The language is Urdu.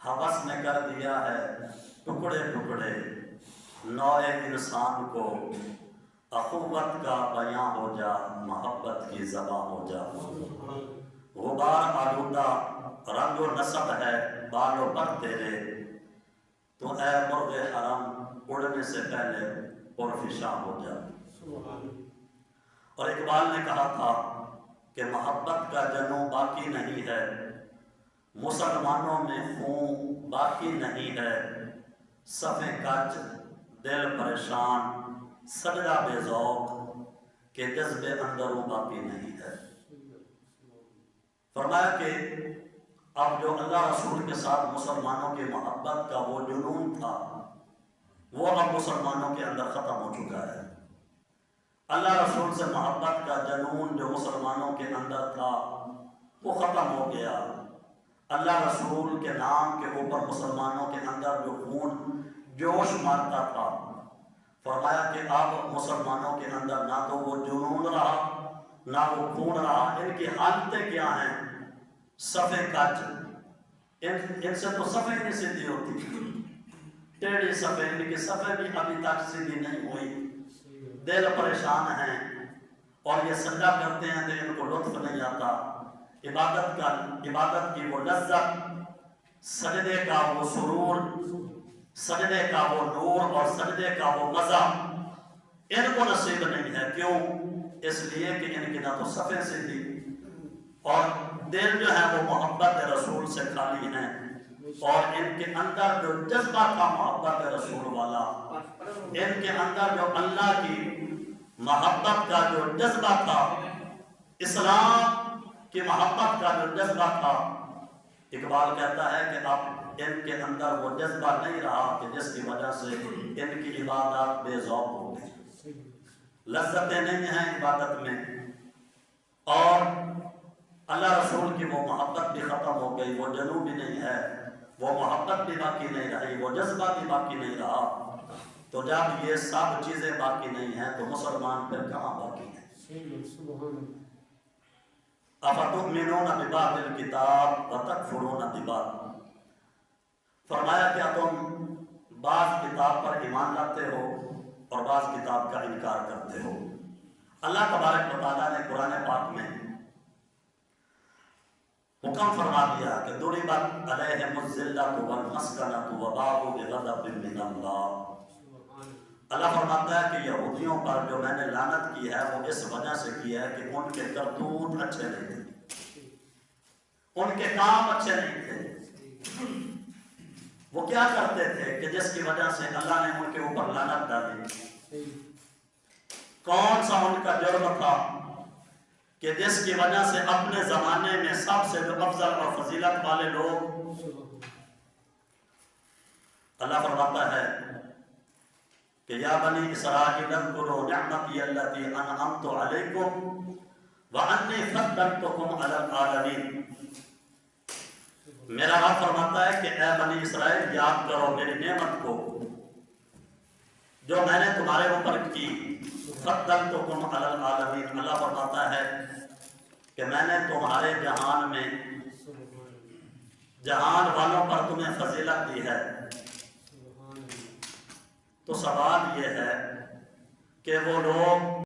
ہوس نے کر دیا ہے ٹکڑے ٹکڑے، نوع انسان کو اخوت کا بیاں ہو جا، محبت کی زباں ہو جا۔ غبار آلودہ رنگ و نسب ہے بال و پر تیرے، تو اے مرغ حرم اڑنے سے پہلے پرفشاں ہو جا۔ اور اقبال نے کہا تھا کہ محبت کا جنوں باقی نہیں ہے، مسلمانوں میں خون باقی نہیں ہے، صفیں کج دل پریشان سجدہ بے ذوق کہ جذبے اندروں باقی نہیں ہے۔ فرمایا کہ اب جو اللہ رسول کے ساتھ مسلمانوں کی محبت کا وہ جنون تھا، وہ اب مسلمانوں کے اندر ختم ہو چکا ہے۔ اللہ رسول سے محبت کا جنون جو مسلمانوں کے اندر تھا وہ ختم ہو گیا۔ اللہ رسول کے نام کے اوپر مسلمانوں کے اندر جو خون جوش مارتا تھا، فرمایا کہ اب مسلمانوں کے اندر نہ تو وہ جنون رہا نہ وہ خون رہا۔ ان کی حالتیں کیا ہیں؟ صفیں کج، ان سے تو صفیں نہیں سیدھی ہوتی، ٹیڑھی صفیں، ان کی صفیں بھی ابھی تک سیدھی نہیں ہوئی، دل پریشان ہیں، اور یہ سجدہ کرتے ہیں تو ان کو لطف نہیں آتا۔ عبادت کی وہ لذت، سجدے کا وہ سرور، سجدے کا وہ نور اور سجدے کا وہ مزہ ان کو نصیب نہیں ہے۔ کیوں؟ اس لیے کہ ان کی نہ تو صفیں سیدھی اور دل جو ہے وہ محبت رسول سے خالی ہیں، اور ان کے اندر جو جذبہ تھا محبت رسول والا، ان کے اندر جو اللہ کی محبت کا جو جذبہ تھا، اسلام کی محبت کا جو جذبہ تھا، اقبال کہتا ہے کہ اب ان کے اندر وہ جذبہ نہیں رہا کہ جس کی وجہ سے ان کی عبادت بے ذوق ہو گئی، لذتیں نہیں ہیں عبادت میں، اور اللہ رسول کی وہ محبت بھی ختم ہو گئی، وہ جنون بھی نہیں ہے، وہ محبت بھی باقی نہیں رہی، وہ جذبہ بھی باقی نہیں رہا۔ تو جب یہ سب چیزیں باقی نہیں ہیں تو مسلمان پھر کہاں باقی ہیں؟ اَفَتُؤْمِنُونَ بِبَعْضِ الْكِتَابِ وَتَكْفُرُونَ بِبَعْضٍ، فرمایا کیا تم بعض کتاب پر ایمان لاتے ہو اور بعض کتاب کا انکار کرتے ہو؟ اللہ تبارک و تعالیٰ نے قرآن پاک میں حکم فرما دیا کہ ضُرِبَتْ عَلَيْهِمُ الذِّلَّةُ وَالْمَسْكَنَةُ وَبَاءُوا بِغَضَبٍ مِّنَ اللَّهِ۔ اللہ فرماتا ہے کہ یہودیوں پر جو میں نے لعنت کی ہے وہ اس وجہ سے کی ہے کہ ان کے کرتوت اچھے نہیں تھے، ان کے کام اچھے نہیں تھے، وہ کیا کرتے تھے کہ جس کی وجہ سے اللہ نے ان کے اوپر لعنت ڈالی؟ کون سا ان کا جرم تھا کہ جس کی وجہ سے اپنے زمانے میں سب سے جو افضل اور فضیلت والے لوگ، اللہ فرماتا ہے کہ یا بنی اسرائیل اذکروا نعمتی التی انعمت علیکم وانی فضلتکم علی العالمین۔ میرا رب فرماتا ہے کہ اے بنی اسرائیل یاد کرو میری نعمت کو جو میں نے تمہارے اوپر کی، فضلتکم علی العالمین۔ اللہ فرماتا ہے کہ میں نے تمہارے جہان میں جہان والوں پر تمہیں فضیلت دی ہے۔ تو سوال یہ ہے کہ وہ لوگ